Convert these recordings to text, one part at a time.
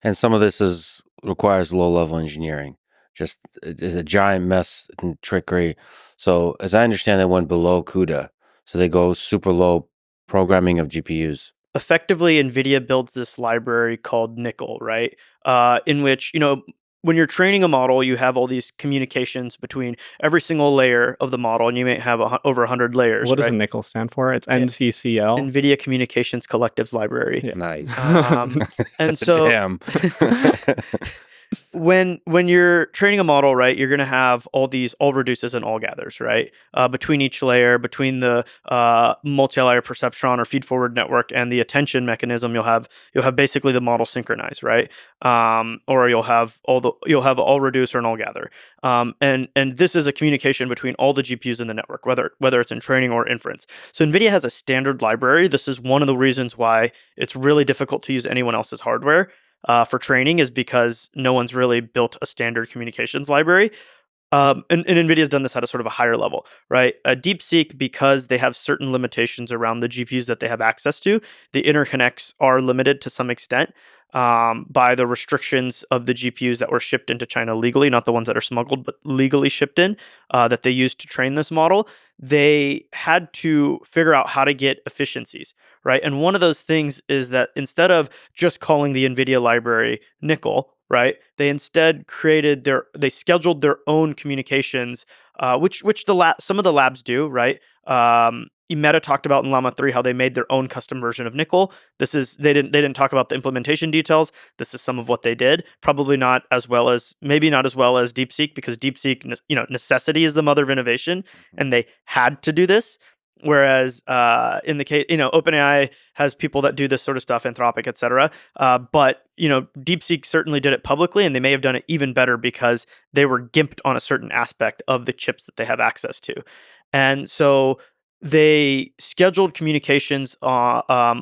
And some of this requires low-level engineering. Just is a giant mess and trickery. So as I understand, they went below CUDA. So they go super low programming of GPUs. Effectively, NVIDIA builds this library called Nickel, right? In which, when you're training a model, you have all these communications between every single layer of the model, and you may have over 100 layers. What does right? a Nickel stand for? It's NCCL. NVIDIA Communications Collectives Library. Yeah. Nice. And so Damn. when you're training a model, right, you're going to have all reduces and all gathers, right? Between each layer, between the multi-layer perceptron or feed-forward network and the attention mechanism, you'll have basically the model synchronized, right? Or you'll have all reduce or an all gather. And this is a communication between all the GPUs in the network, whether it's in training or inference. So NVIDIA has a standard library. This is one of the reasons why it's really difficult to use anyone else's hardware for training, is because no one's really built a standard communications library. And NVIDIA's done this at a sort of a higher level, right? DeepSeek, because they have certain limitations around the GPUs that they have access to, the interconnects are limited to some extent by the restrictions of the GPUs that were shipped into China legally, not the ones that are smuggled, but legally shipped in, that they used to train this model. They had to figure out how to get efficiencies, right? And one of those things is that instead of just calling the NVIDIA library Nickel, right, they instead they scheduled their own communications, which some of the labs do, right? Meta talked about in Llama 3 how they made their own custom version of Nickel. They didn't talk about the implementation details. This is some of what they did. Probably not as well as DeepSeek, because DeepSeek, necessity is the mother of innovation, and they had to do this. Whereas in the case, OpenAI has people that do this sort of stuff, Anthropic, et cetera. But DeepSeek certainly did it publicly, and they may have done it even better because they were gimped on a certain aspect of the chips that they have access to. And so they scheduled communications, by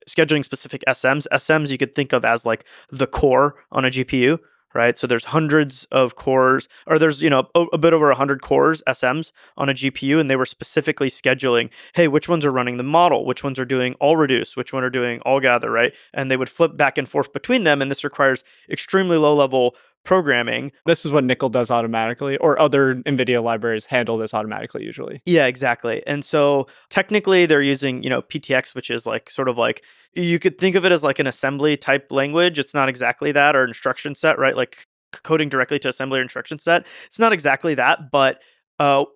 scheduling specific SMs. SMs you could think of as like the core on a GPU, right? So there's hundreds of cores, or there's a bit over 100 cores, SMs on a GPU, and they were specifically scheduling, hey, which ones are running the model, which ones are doing all reduce, which one are doing all gather, right? And they would flip back and forth between them, and this requires extremely low level programming. This is what Nickel does automatically, or other NVIDIA libraries handle this automatically usually. Yeah, exactly. And so technically they're using, PTX, which is like sort of like, you could think of it as like an assembly type language. It's not exactly that, or instruction set, right? Like coding directly to assembly or instruction set. It's not exactly that, but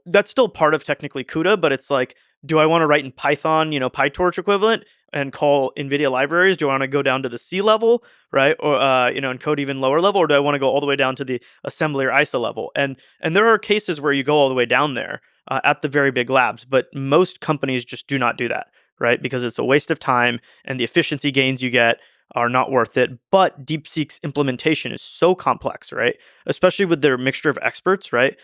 that's still part of technically CUDA, but it's like, do I want to write in Python, PyTorch equivalent, and call NVIDIA libraries? Do I want to go down to the C level, right? Or, and code even lower level? Or do I want to go all the way down to the assembly or ISA level? And there are cases where you go all the way down there at the very big labs, but most companies just do not do that, right? Because it's a waste of time, and the efficiency gains you get are not worth it. But DeepSeek's implementation is so complex, right? Especially with their mixture of experts, right?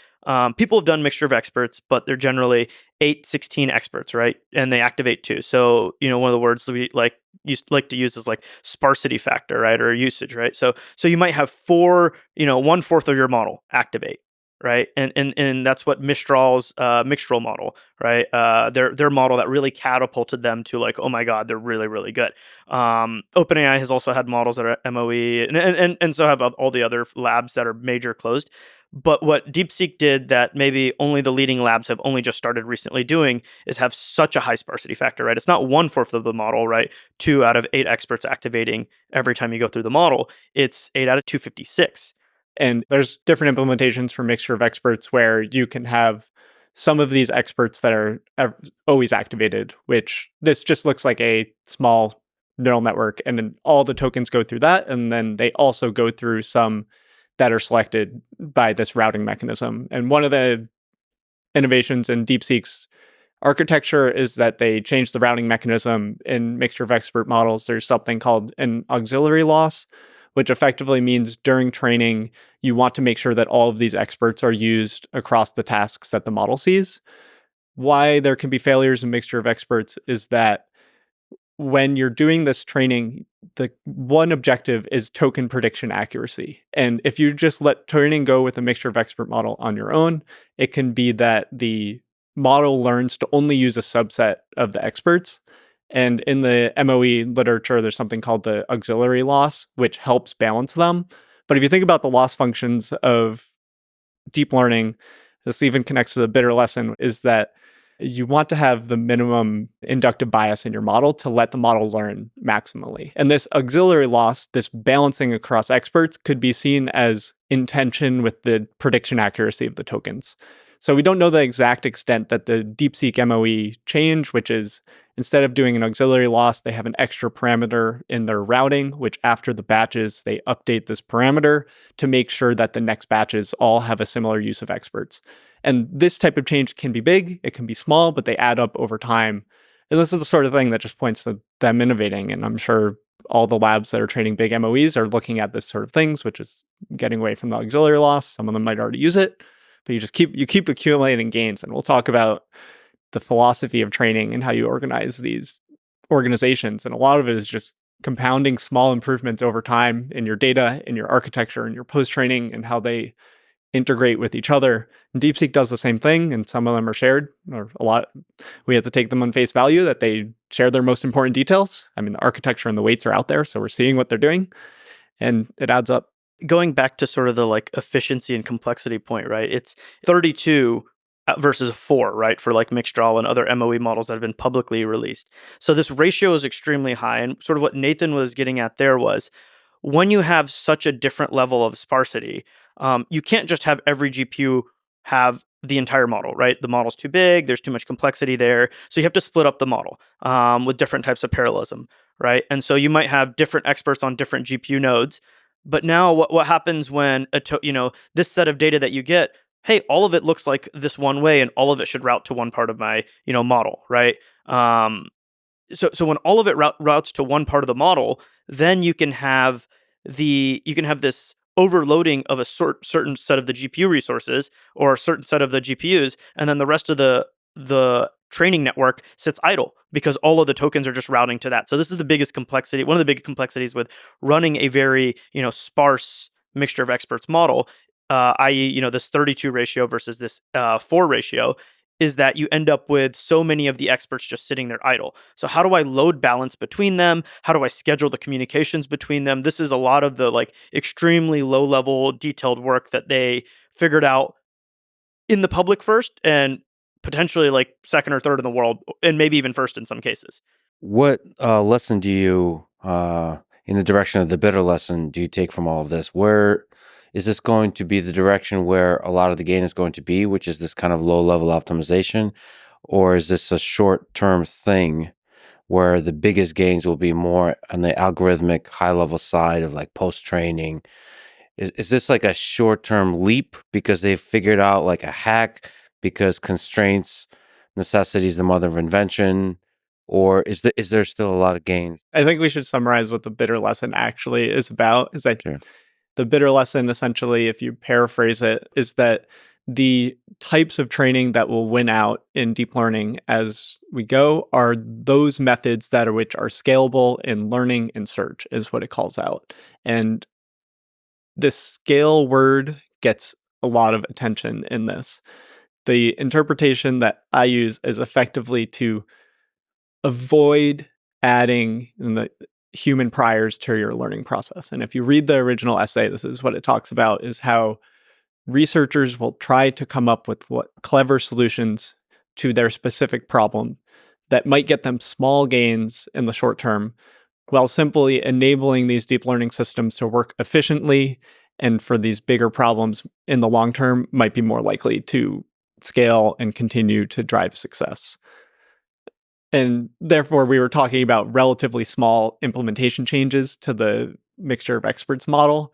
People have done mixture of experts, but they're generally 8, 16 experts, right? And they activate 2. So, one of the words we like to use is like sparsity factor, right? Or usage, right? So you might have 4, 1/4 of your model activate, right? And that's what Mistral's Mistral model, right? Their model that really catapulted them to like, oh my God, they're really, really good. OpenAI has also had models that are MOE, and so have all the other labs that are major closed. But what DeepSeek did that maybe only the leading labs have only just started recently doing is have such a high sparsity factor, right? It's not 1/4 of the model, right? 2 out of 8 experts activating every time you go through the model. It's 8 out of 256. And there's different implementations for mixture of experts where you can have some of these experts that are always activated, which this just looks like a small neural network. And then all the tokens go through that. And then they also go through some that are selected by this routing mechanism. And one of the innovations in DeepSeek's architecture is that they changed the routing mechanism in mixture of expert models. There's something called an auxiliary loss, which effectively means during training, you want to make sure that all of these experts are used across the tasks that the model sees. Why there can be failures in mixture of experts is that when you're doing this training, the one objective is token prediction accuracy. And if you just let training go with a mixture of expert model on your own, it can be that the model learns to only use a subset of the experts. And in the MOE literature, there's something called the auxiliary loss, which helps balance them. But if you think about the loss functions of deep learning, this even connects to the bitter lesson, is that you want to have the minimum inductive bias in your model to let the model learn maximally. And this auxiliary loss, this balancing across experts, could be seen as in tension with the prediction accuracy of the tokens. So we don't know the exact extent that the DeepSeek MOE change, which is instead of doing an auxiliary loss, they have an extra parameter in their routing, which after the batches, they update this parameter to make sure that the next batches all have a similar use of experts. And this type of change can be big, it can be small, but they add up over time. And this is the sort of thing that just points to them innovating. And I'm sure all the labs that are training big MOEs are looking at this sort of things, which is getting away from the auxiliary loss. Some of them might already use it, but you keep accumulating gains. And we'll talk about the philosophy of training and how you organize these organizations. And a lot of it is just compounding small improvements over time in your data, in your architecture, in your post-training, and how they integrate with each other. And DeepSeek does the same thing, and some of them are shared, or a lot. We have to take them on face value that they share their most important details. I mean, the architecture and the weights are out there, so we're seeing what they're doing, and it adds up. Going back to sort of the like efficiency and complexity point, right? It's 32 versus 4, right? For like Mixtral and other MOE models that have been publicly released. So this ratio is extremely high. And sort of what Nathan was getting at there was when you have such a different level of sparsity, you can't just have every GPU have the entire model, right? The model's too big, there's too much complexity there. So you have to split up the model with different types of parallelism, right? And so you might have different experts on different GPU nodes. But now what happens when this set of data that you get, hey, all of it looks like this one way and all of it should route to one part of my model, right? So when all of it routes to one part of the model, then you can have this overloading of a certain set of the GPU resources or a certain set of the GPUs, and then the rest of the training network sits idle because all of the tokens are just routing to that. So this is the biggest complexity. One of the big complexities with running a very sparse mixture of experts model, i.e., this 32 ratio versus this 4 ratio, is that you end up with so many of the experts just sitting there idle. So how do I load balance between them? How do I schedule the communications between them? This is a lot of the like extremely low level detailed work that they figured out in the public first and potentially like second or third in the world, and maybe even first in some cases. What lesson do you, in the direction of the bitter lesson, do you take from all of this? Where is this going to be the direction where a lot of the gain is going to be, which is this kind of low-level optimization? Or is this a short-term thing where the biggest gains will be more on the algorithmic high-level side of like post-training? Is this like a short-term leap because they've figured out like a hack because constraints, necessity is the mother of invention? Or is there still a lot of gains? I think we should summarize what the bitter lesson actually is about. Is that Sure. The bitter lesson, essentially, if you paraphrase it, is that the types of training that will win out in deep learning as we go are those methods which are scalable in learning and search, is what it calls out. And this scale word gets a lot of attention in this. The interpretation that I use is effectively to avoid adding the human priors to your learning process. And if you read the original essay, this is what it talks about, is how researchers will try to come up with clever solutions to their specific problem that might get them small gains in the short term, while simply enabling these deep learning systems to work efficiently, and for these bigger problems in the long term might be more likely to scale and continue to drive success. And therefore, we were talking about relatively small implementation changes to the mixture of experts model.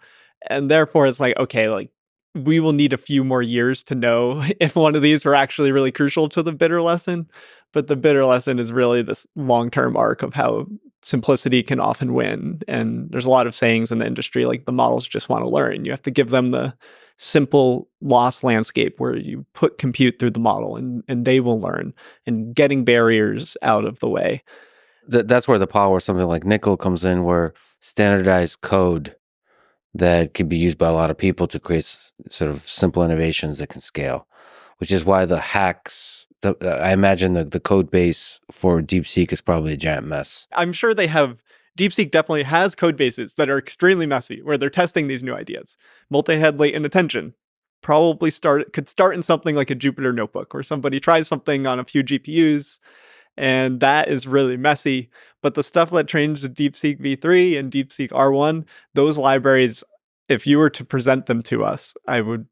And therefore, it's like, okay, like we will need a few more years to know if one of these were actually really crucial to the bitter lesson. But the bitter lesson is really this long-term arc of how simplicity can often win. And there's a lot of sayings in the industry, like the models just want to learn. You have to give them the simple loss landscape where you put compute through the model and they will learn, and getting barriers out of the way. That's where the power of something like Nickel comes in, where standardized code that can be used by a lot of people to create sort of simple innovations that can scale, which is why the hacks I imagine the code base for DeepSeek is probably a giant mess. I'm sure DeepSeek definitely has code bases that are extremely messy where they're testing these new ideas. Multi-head latent attention probably could start in something like a Jupyter notebook, where somebody tries something on a few GPUs, and that is really messy. But the stuff that trains the DeepSeek v3 and DeepSeek R1, those libraries, if you were to present them to us, I would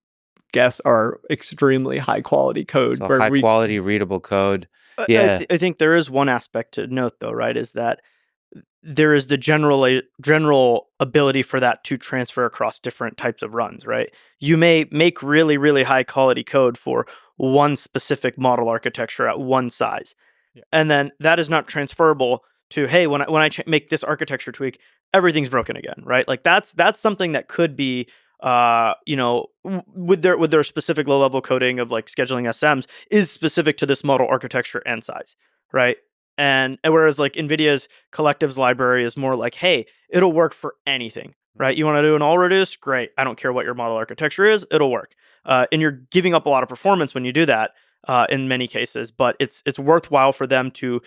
guess are extremely high quality code. So high quality readable code. Yeah. I think there is one aspect to note, though, right? Is that there is the general ability for that to transfer across different types of runs, right? You may make really, really high quality code for one specific model architecture at one size. Yeah. And then that is not transferable to, hey, when I make this architecture tweak, everything's broken again, right? Like that's something that could be with their specific low level coding of like scheduling SMs is specific to this model architecture and size, right? And whereas like NVIDIA's collectives library is more like, hey, it'll work for anything, right? You want to do an all reduce? Great. I don't care what your model architecture is, it'll work. And you're giving up a lot of performance when you do that in many cases, but it's worthwhile for them to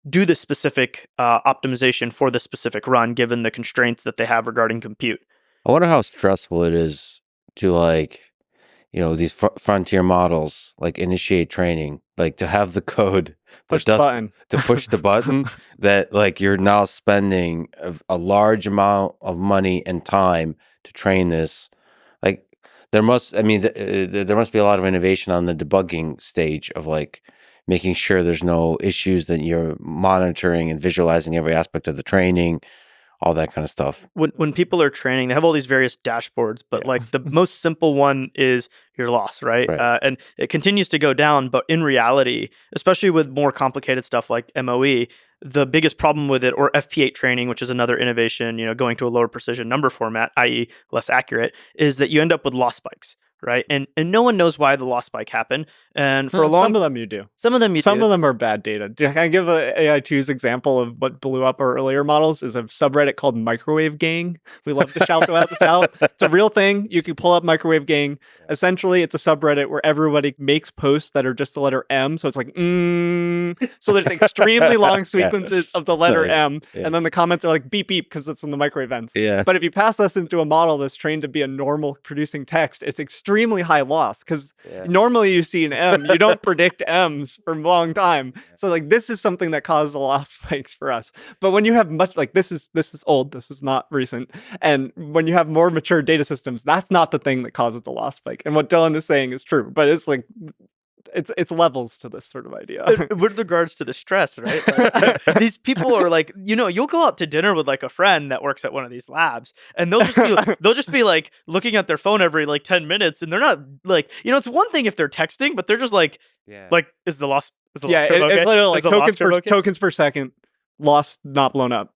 do the specific optimization for the specific run, given the constraints that they have regarding compute. I wonder how stressful it is to like, these frontier models like initiate training, like to have the code push the button to push the button that like you're now spending a large amount of money and time to train this. Like there must be a lot of innovation on the debugging stage of like making sure there's no issues, that you're monitoring and visualizing every aspect of the training, all that kind of stuff. When people are training, they have all these various dashboards, but like the most simple one is your loss, right? And it continues to go down, but in reality, especially with more complicated stuff like MOE, the biggest problem with it, or FP8 training, which is another innovation, going to a lower precision number format, i.e. less accurate, is that you end up with loss spikes. Right. And no one knows why the loss spike happened. And for some of them you do. Some of them are bad data. Can I give a AI2's example of what blew up our earlier models? Is a subreddit called Microwave Gang. We love to shout this out. It's a real thing. You can pull up Microwave Gang. Essentially, it's a subreddit where everybody makes posts that are just the letter M. So it's like, So there's extremely long sequences of the letter M. And then the comments are like beep, beep, because it's when the microwave ends. Yeah. But if you pass this into a model that's trained to be a normal producing text, it's extremely high loss, because normally you see an M, you don't predict M's for a long time. So like this is something that causes a loss spikes for us. But when you have much, like this is old, this is not recent. And when you have more mature data systems, that's not the thing that causes the loss spike. And what Dylan is saying is true, but it's like it's levels to this sort of idea. With regards to the stress, right? Like, these people are like, you'll go out to dinner with like a friend that works at one of these labs, and they'll just be like looking at their phone every like 10 minutes, and they're not like, it's one thing if they're texting, but they're just like, is the loss curve okay? It's literally like tokens per second, loss not blown up.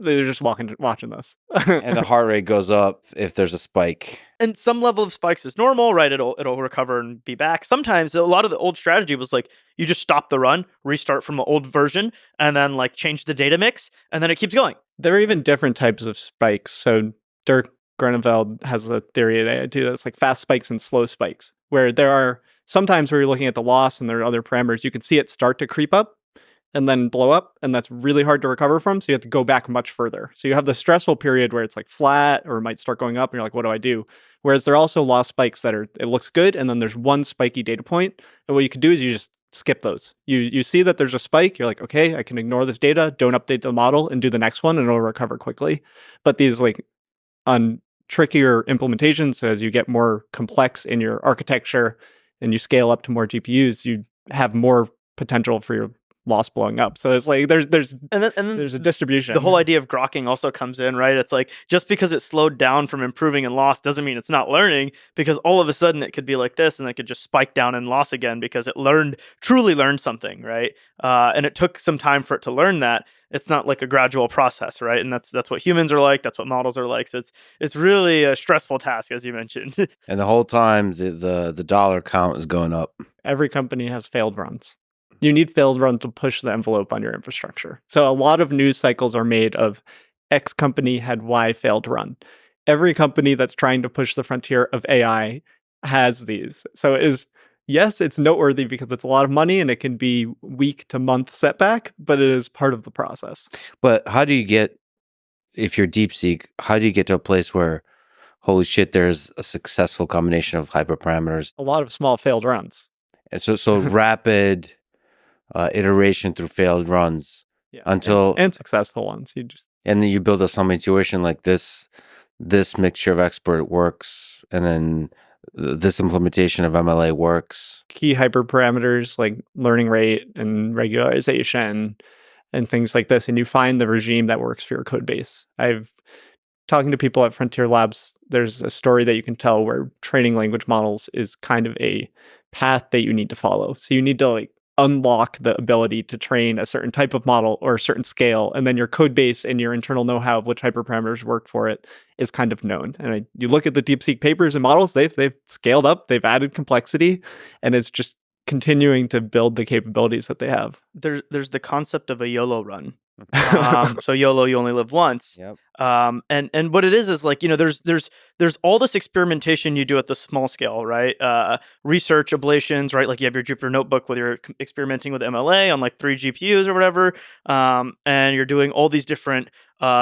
They're just watching this. And the heart rate goes up if there's a spike. And some level of spikes is normal, right? It'll recover and be back. Sometimes a lot of the old strategy was like, you just stop the run, restart from an old version, and then like change the data mix, and then it keeps going. There are even different types of spikes. So Dirk Greneveld has a theory at AI2 that's like fast spikes and slow spikes, where there are sometimes where you're looking at the loss and there are other parameters, you can see it start to creep up and then blow up, and that's really hard to recover from, so you have to go back much further. So you have the stressful period where it's like flat, or it might start going up, and you're like, what do I do? Whereas there are also loss spikes that it looks good, and then there's one spiky data point, and what you can do is you just skip those. You see that there's a spike, you're like, okay, I can ignore this data, don't update the model, and do the next one, and it'll recover quickly. But these like on trickier implementations, so as you get more complex in your architecture, and you scale up to more GPUs, you have more potential for your loss blowing up. So it's like there's a distribution. The whole idea of grokking also comes in, right? It's like just because it slowed down from improving in loss doesn't mean it's not learning, because all of a sudden it could be like this and it could just spike down in loss again because it truly learned something, right? And it took some time for it to learn that. It's not like a gradual process, right? And that's what humans are like. That's what models are like. So it's really a stressful task, as you mentioned. And the whole time the dollar count is going up. Every company has failed runs. You need failed runs to push the envelope on your infrastructure. So a lot of news cycles are made of X company had Y failed run. Every company that's trying to push the frontier of AI has these. So yes, it's noteworthy because it's a lot of money and it can be week to month setback, but it is part of the process. But how do you get, if you're DeepSeek, how do you get to a place where, holy shit, there's a successful combination of hyperparameters? A lot of small failed runs. And so rapid iteration through failed runs until and successful ones. And then you build up some intuition like this mixture of expert works, and then this implementation of MLA works. Key hyperparameters like learning rate and regularization and things like this, and you find the regime that works for your code base. I've talking to people at Frontier Labs, there's a story that you can tell where training language models is kind of a path that you need to follow. So you need to like unlock the ability to train a certain type of model or a certain scale, and then your code base and your internal know-how of which hyperparameters work for it is kind of known. And you look at the DeepSeek papers and models, they've scaled up, they've added complexity, and it's just continuing to build the capabilities that they have. There's the concept of a YOLO run. So YOLO, you only live once. Yep. And what it is like, there's all this experimentation you do at the small scale, right? Research ablations, right? Like you have your Jupyter notebook where you're experimenting with MLA on like 3 GPUs or whatever. And you're doing all these different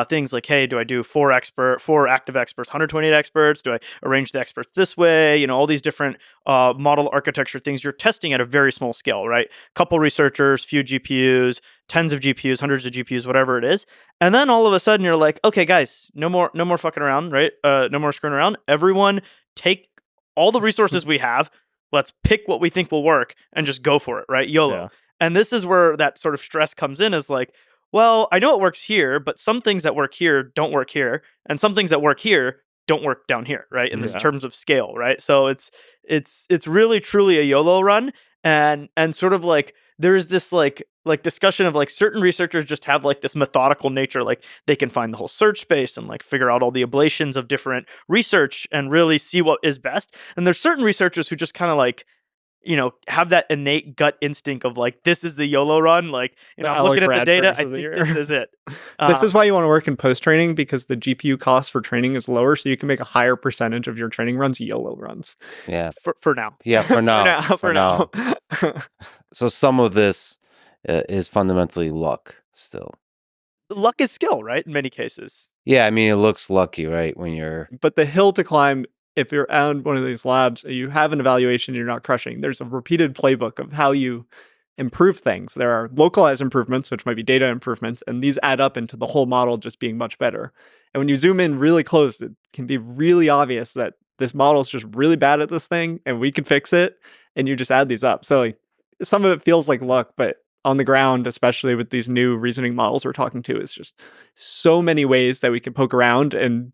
things like, hey, do I do 4 active experts, 128 experts? Do I arrange the experts this way? All these different model architecture things you're testing at a very small scale, right? Couple researchers, few GPUs, tens of GPUs, hundreds of GPUs, whatever it is. And then all of a sudden you're like, okay, guys, no more fucking around, right? No more screwing around. Everyone take all the resources we have. Let's pick what we think will work and just go for it, right? YOLO. Yeah. And this is where that sort of stress comes in, is like, well, I know it works here, but some things that work here don't work here, and some things that work here don't work down here, right? In this terms of scale, right? So it's really truly a YOLO run, and sort of like there's this like discussion of like certain researchers just have like this methodical nature, like they can find the whole search space and like figure out all the ablations of different research and really see what is best. And there's certain researchers who just kind of like, have that innate gut instinct of like, this is the YOLO run. Like, I'm looking at the data, I think this is it. This is why you want to work in post-training, because the GPU cost for training is lower, so you can make a higher percentage of your training runs YOLO runs. Yeah. For now. Yeah, for now. for now. So some of this is fundamentally luck still. Luck is skill, right? In many cases. Yeah, I mean, it looks lucky, right? But the hill to climb, if you're at one of these labs, you have an evaluation, you're not crushing. There's a repeated playbook of how you improve things. There are localized improvements, which might be data improvements, and these add up into the whole model just being much better. And when you zoom in really close, it can be really obvious that this model is just really bad at this thing, and we can fix it, and you just add these up. So like, some of it feels like luck, but on the ground, especially with these new reasoning models we're talking to, it's just so many ways that we can poke around, and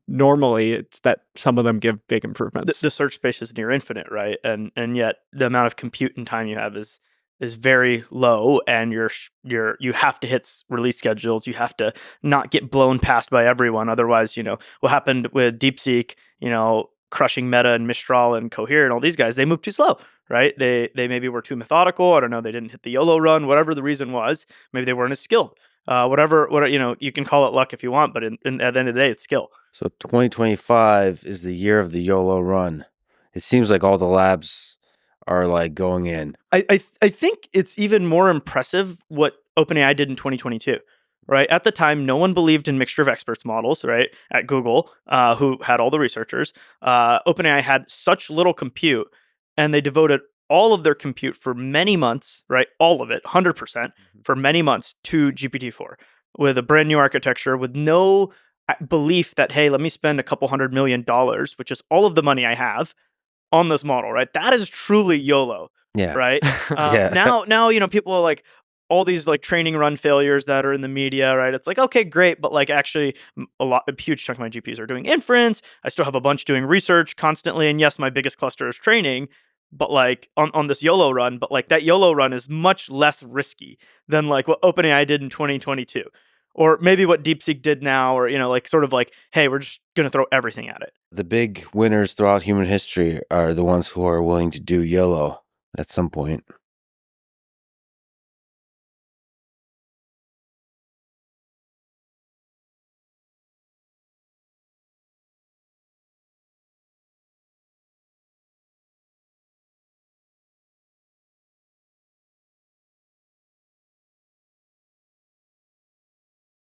normally it's that some of them give big improvements. The search space is near infinite, right? And yet the amount of compute and time you have is very low, and you have to hit release schedules. You have to not get blown past by everyone. Otherwise, what happened with DeepSeek, crushing Meta and Mistral and Cohere and all these guys, they moved too slow, right? They maybe were too methodical. I don't know. They didn't hit the YOLO run, whatever the reason was. Maybe they weren't as skilled. Whatever, you can call it luck if you want, but at the end of the day, it's skill. So 2025 is the year of the YOLO run. It seems like all the labs are like going in. I think it's even more impressive what OpenAI did in 2022. Right. At the time, no one believed in mixture of experts models, right? At Google, who had all the researchers. OpenAI had such little compute, and they devoted all of their compute for many months, right? All of it, 100% for many months to GPT-4 with a brand new architecture, with no belief that, hey, let me spend a couple $100 million, which is all of the money I have, on this model, right? That is truly YOLO. Yeah. Right. Yeah. Now, people are like, all these like training run failures that are in the media, right? It's like, okay, great. But like actually a huge chunk of my GPUs are doing inference. I still have a bunch doing research constantly. And yes, my biggest cluster is training, but like on this YOLO run, but like that YOLO run is much less risky than like what OpenAI did in 2022, or maybe what DeepSeek did now, or, like sort of like, hey, we're just going to throw everything at it. The big winners throughout human history are the ones who are willing to do YOLO at some point.